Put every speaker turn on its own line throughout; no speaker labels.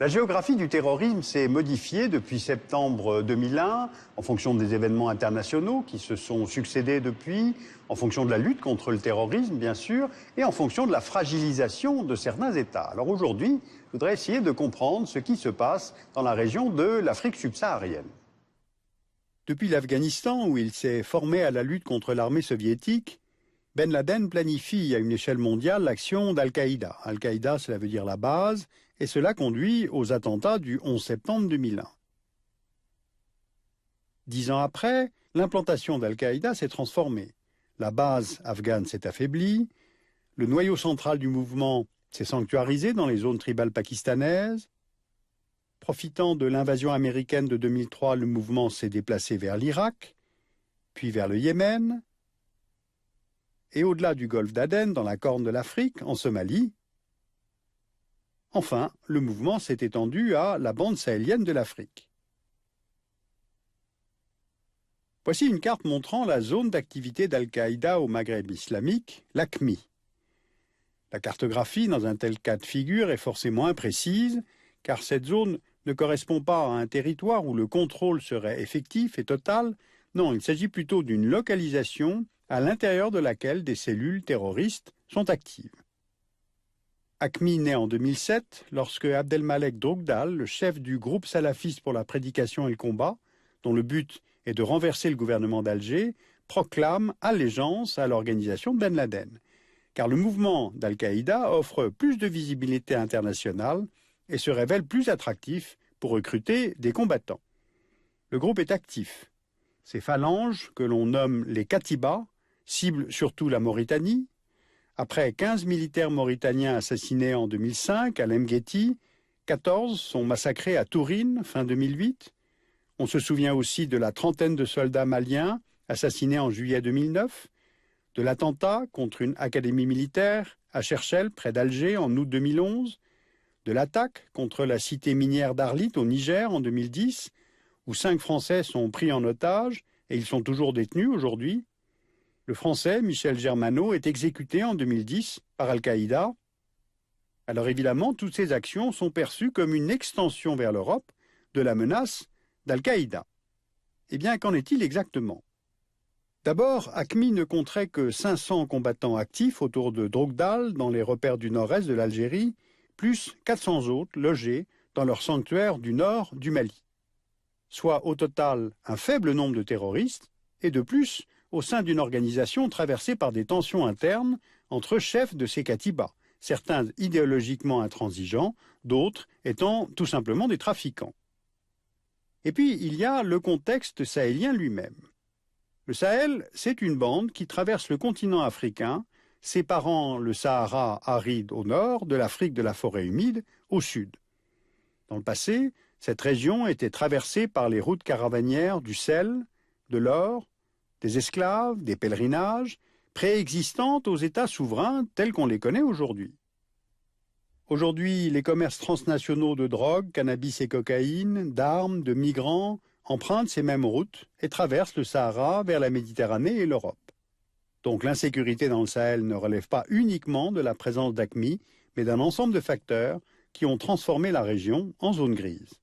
La géographie du terrorisme s'est modifiée depuis septembre 2001 en fonction des événements internationaux qui se sont succédés depuis, en fonction de la lutte contre le terrorisme, bien sûr, et en fonction de la fragilisation de certains États. Alors aujourd'hui, je voudrais essayer de comprendre ce qui se passe dans la région de l'Afrique subsaharienne. Depuis l'Afghanistan, où il s'est formé à la lutte contre l'armée soviétique, Ben Laden planifie à une échelle mondiale l'action d'Al-Qaïda. Al-Qaïda, cela veut dire la base, et cela conduit aux attentats du 11 septembre 2001. 10 ans après, l'implantation d'Al-Qaïda s'est transformée. La base afghane s'est affaiblie, le noyau central du mouvement s'est sanctuarisé dans les zones tribales pakistanaises. Profitant de l'invasion américaine de 2003, le mouvement s'est déplacé vers l'Irak, puis vers le Yémen, et au-delà du golfe d'Aden, dans la Corne de l'Afrique, en Somalie. Enfin, le mouvement s'est étendu à la bande sahélienne de l'Afrique. Voici une carte montrant la zone d'activité d'Al-Qaïda au Maghreb islamique, l'AQMI. La cartographie dans un tel cas de figure est forcément imprécise, car cette zone ne correspond pas à un territoire où le contrôle serait effectif et total. Non, il s'agit plutôt d'une localisation à l'intérieur de laquelle des cellules terroristes sont actives. AQMI naît en 2007 lorsque Abdelmalek Drogdal, le chef du groupe salafiste pour la prédication et le combat, dont le but est de renverser le gouvernement d'Alger, proclame allégeance à l'organisation de Ben Laden. Car le mouvement d'Al-Qaïda offre plus de visibilité internationale et se révèle plus attractif pour recruter des combattants. Le groupe est actif. Ces phalanges, que l'on nomme les Katiba, ciblent surtout la Mauritanie. Après 15 militaires mauritaniens assassinés en 2005 à Lemgeti, 14 sont massacrés à Tourine fin 2008. On se souvient aussi de la trentaine de soldats maliens assassinés en juillet 2009, de l'attentat contre une académie militaire à Cherchell, près d'Alger, en août 2011, de l'attaque contre la cité minière d'Arlit au Niger en 2010, où 5 Français sont pris en otage et ils sont toujours détenus aujourd'hui. Le Français, Michel Germano, est exécuté en 2010 par Al-Qaïda. Alors évidemment, toutes ces actions sont perçues comme une extension vers l'Europe de la menace d'Al-Qaïda. Eh bien, qu'en est-il exactement? D'abord, AQMI ne compterait que 500 combattants actifs autour de Drogdal, dans les repères du nord-est de l'Algérie, plus 400 autres logés dans leur sanctuaire du nord du Mali. Soit au total un faible nombre de terroristes, et de plus, au sein d'une organisation traversée par des tensions internes entre chefs de ces Katiba, certains idéologiquement intransigeants, d'autres étant tout simplement des trafiquants. Et puis, il y a le contexte sahélien lui-même. Le Sahel, c'est une bande qui traverse le continent africain, séparant le Sahara aride au nord de l'Afrique de la forêt humide au sud. Dans le passé, cette région était traversée par les routes caravanières du sel, de l'or, des esclaves, des pèlerinages, préexistantes aux États souverains tels qu'on les connaît aujourd'hui. Aujourd'hui, les commerces transnationaux de drogue, cannabis et cocaïne, d'armes, de migrants, empruntent ces mêmes routes et traversent le Sahara vers la Méditerranée et l'Europe. Donc l'insécurité dans le Sahel ne relève pas uniquement de la présence d'AQMI, mais d'un ensemble de facteurs qui ont transformé la région en zone grise.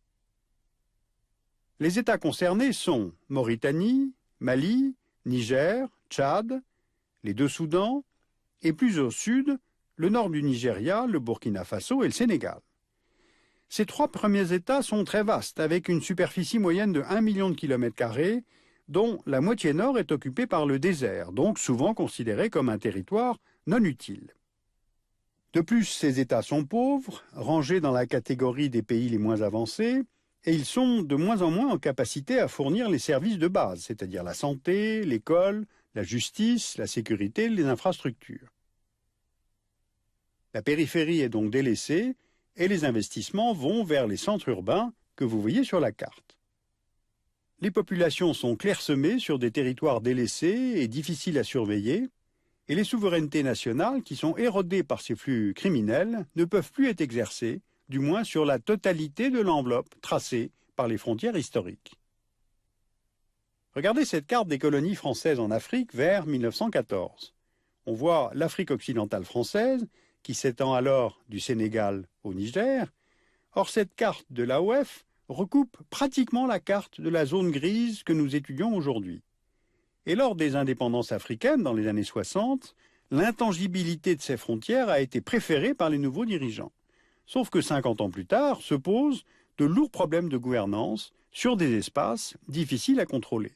Les États concernés sont Mauritanie, Mali, Niger, Tchad, les 2 Soudans, et plus au sud, le nord du Nigeria, le Burkina Faso et le Sénégal. Ces 3 premiers États sont très vastes, avec une superficie moyenne de 1 million de km², dont la moitié nord est occupée par le désert, donc souvent considéré comme un territoire non utile. De plus, ces États sont pauvres, rangés dans la catégorie des pays les moins avancés, et ils sont de moins en moins en capacité à fournir les services de base, c'est-à-dire la santé, l'école, la justice, la sécurité, les infrastructures. La périphérie est donc délaissée et les investissements vont vers les centres urbains que vous voyez sur la carte. Les populations sont clairsemées sur des territoires délaissés et difficiles à surveiller, et les souverainetés nationales, qui sont érodées par ces flux criminels, ne peuvent plus être exercées, du moins sur la totalité de l'enveloppe tracée par les frontières historiques. Regardez cette carte des colonies françaises en Afrique vers 1914. On voit l'Afrique occidentale française, qui s'étend alors du Sénégal au Niger, Or, cette carte de l'AOF recoupe pratiquement la carte de la zone grise que nous étudions aujourd'hui. Et lors des indépendances africaines, dans les années 60, l'intangibilité de ces frontières a été préférée par les nouveaux dirigeants. Sauf que 50 ans plus tard se posent de lourds problèmes de gouvernance sur des espaces difficiles à contrôler.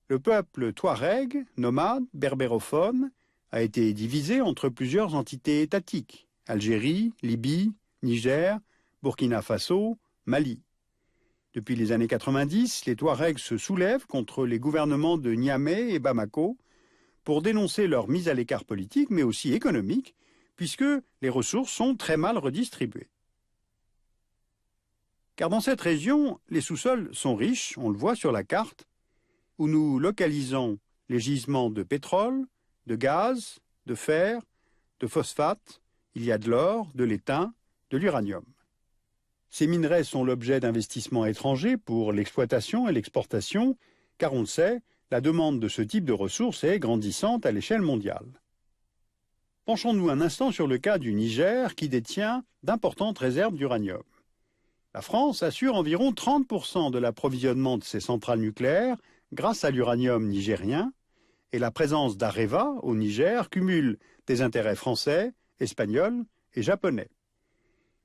Le peuple touareg, nomade, berbérophone, a été divisé entre plusieurs entités étatiques: Algérie, Libye, Niger, Burkina Faso, Mali. Depuis les années 90, les Touaregs se soulèvent contre les gouvernements de Niamey et Bamako pour dénoncer leur mise à l'écart politique, mais aussi économique, puisque les ressources sont très mal redistribuées. Car dans cette région, les sous-sols sont riches, on le voit sur la carte, où nous localisons les gisements de pétrole, de gaz, de fer, de phosphate, il y a de l'or, de l'étain, de l'uranium. Ces minerais sont l'objet d'investissements étrangers pour l'exploitation et l'exportation, car on le sait, la demande de ce type de ressources est grandissante à l'échelle mondiale. Penchons-nous un instant sur le cas du Niger qui détient d'importantes réserves d'uranium. La France assure environ 30% de l'approvisionnement de ses centrales nucléaires grâce à l'uranium nigérien, et la présence d'Areva au Niger cumule des intérêts français, espagnols et japonais.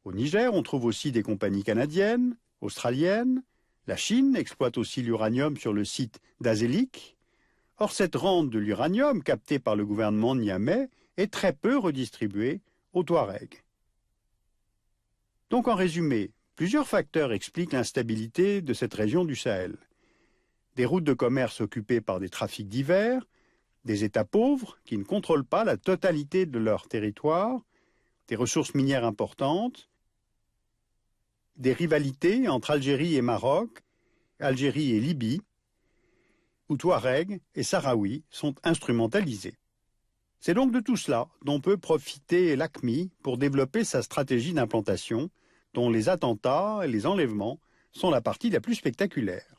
Au Niger, on trouve aussi des compagnies canadiennes, australiennes. La Chine exploite aussi l'uranium sur le site d'Azélik. Or, cette rente de l'uranium captée par le gouvernement de Niamey est très peu redistribuée aux Touaregs. Donc, en résumé, plusieurs facteurs expliquent l'instabilité de cette région du Sahel. Des routes de commerce occupées par des trafics divers, des États pauvres qui ne contrôlent pas la totalité de leur territoire, des ressources minières importantes, des rivalités entre Algérie et Maroc, Algérie et Libye, où Touaregs et Sahraouis sont instrumentalisés. C'est donc de tout cela dont peut profiter l'AQMI pour développer sa stratégie d'implantation, dont les attentats et les enlèvements sont la partie la plus spectaculaire.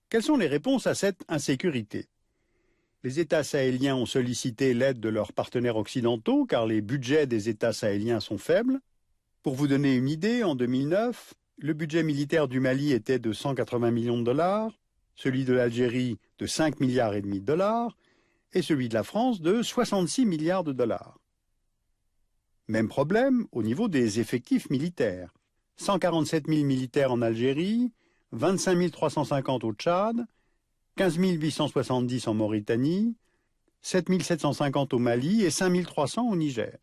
Quelles sont les réponses à cette insécurité? Les États sahéliens ont sollicité l'aide de leurs partenaires occidentaux car les budgets des États sahéliens sont faibles. Pour vous donner une idée, en 2009, le budget militaire du Mali était de 180 millions de dollars, celui de l'Algérie de 5,5 milliards de dollars et celui de la France de 66 milliards de dollars. Même problème au niveau des effectifs militaires. 147 000 militaires en Algérie, 25 350 au Tchad, 15 870 en Mauritanie, 7 750 au Mali et 5 300 au Niger.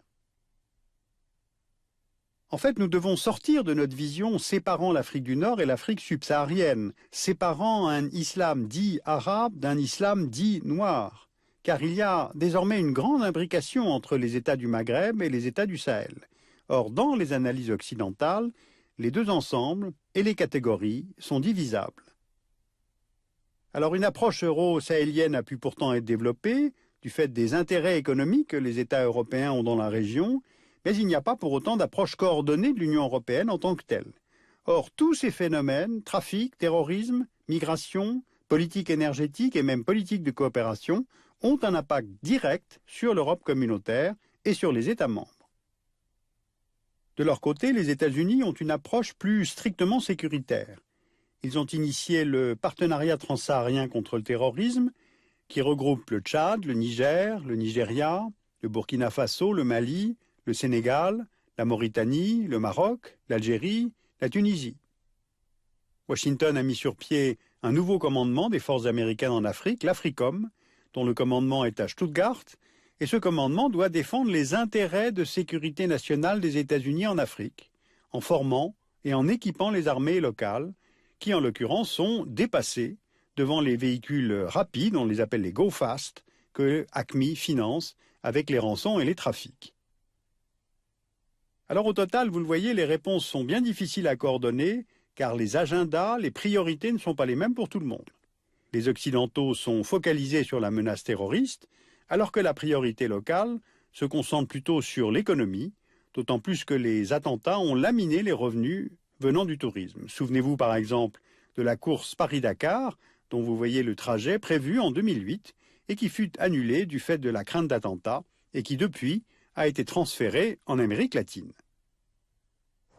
En fait, nous devons sortir de notre vision séparant l'Afrique du Nord et l'Afrique subsaharienne, séparant un islam dit arabe d'un islam dit noir, car il y a désormais une grande imbrication entre les États du Maghreb et les États du Sahel. Or, dans les analyses occidentales, les deux ensembles et les catégories sont divisables. Alors une approche euro-sahélienne a pu pourtant être développée du fait des intérêts économiques que les États européens ont dans la région, mais il n'y a pas pour autant d'approche coordonnée de l'Union européenne en tant que telle. Or, tous ces phénomènes, trafic, terrorisme, migration, politique énergétique et même politique de coopération, ont un impact direct sur l'Europe communautaire et sur les États membres. De leur côté, les États-Unis ont une approche plus strictement sécuritaire. Ils ont initié le partenariat transsaharien contre le terrorisme, qui regroupe le Tchad, le Niger, le Nigeria, le Burkina Faso, le Mali, le Sénégal, la Mauritanie, le Maroc, l'Algérie, la Tunisie. Washington a mis sur pied un nouveau commandement des forces américaines en Afrique, l'AFRICOM, dont le commandement est à Stuttgart, et ce commandement doit défendre les intérêts de sécurité nationale des États-Unis en Afrique, en formant et en équipant les armées locales, qui en l'occurrence sont dépassées devant les véhicules rapides, on les appelle les Go Fast, que AQMI finance avec les rançons et les trafics. Alors au total, vous le voyez, les réponses sont bien difficiles à coordonner, car les agendas, les priorités ne sont pas les mêmes pour tout le monde. Les Occidentaux sont focalisés sur la menace terroriste, alors que la priorité locale se concentre plutôt sur l'économie, d'autant plus que les attentats ont laminé les revenus venant du tourisme. Souvenez-vous par exemple de la course Paris-Dakar, dont vous voyez le trajet prévu en 2008 et qui fut annulé du fait de la crainte d'attentats et qui depuis a été transférée en Amérique latine.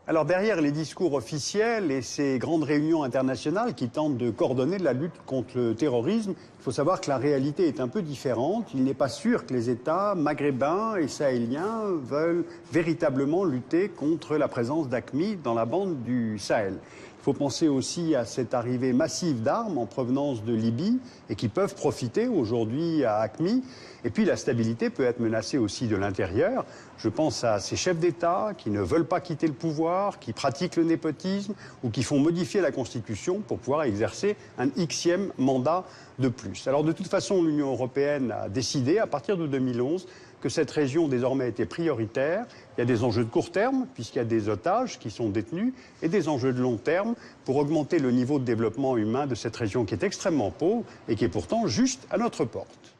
Alors derrière les discours officiels et ces grandes réunions internationales qui tentent de coordonner la lutte contre le terrorisme, il faut savoir que la réalité est un peu différente. Il n'est pas sûr que les États maghrébins et sahéliens veulent véritablement lutter contre la présence d'AQMI dans la bande du Sahel. Il faut penser aussi à cette arrivée massive d'armes en provenance de Libye et qui peuvent profiter aujourd'hui à AQMI. Et puis la stabilité peut être menacée aussi de l'intérieur. Je pense à ces chefs d'État qui ne veulent pas quitter le pouvoir, qui pratiquent le népotisme ou qui font modifier la Constitution pour pouvoir exercer un Xème mandat de plus. Alors de toute façon, l'Union européenne a décidé à partir de 2011 que cette région désormais était prioritaire. Il y a des enjeux de court terme, puisqu'il y a des otages qui sont détenus, et des enjeux de long terme pour augmenter le niveau de développement humain de cette région qui est extrêmement pauvre et qui est pourtant juste à notre porte.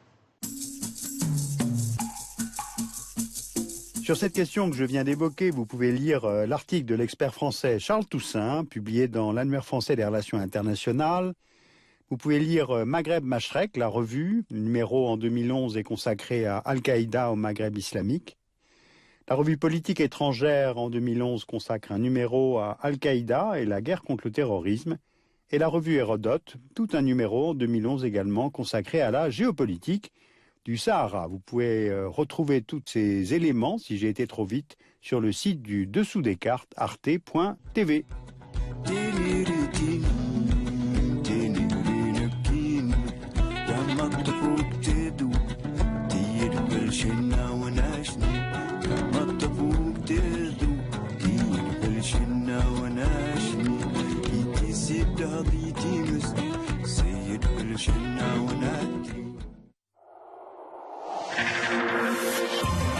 Sur cette question que je viens d'évoquer, vous pouvez lire l'article de l'expert français Charles Toussaint, publié dans l'Annuaire français des relations internationales. Vous pouvez lire Maghreb Mashrek, la revue. Le numéro en 2011 est consacré à Al-Qaïda au Maghreb islamique. La revue Politique étrangère en 2011 consacre un numéro à Al-Qaïda et la guerre contre le terrorisme. Et la revue Hérodote, tout un numéro en 2011 également consacré à la géopolitique du Sahara. Vous pouvez retrouver tous ces éléments, si j'ai été trop vite, sur le site du Dessous des cartes arte.tv.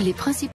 Les principaux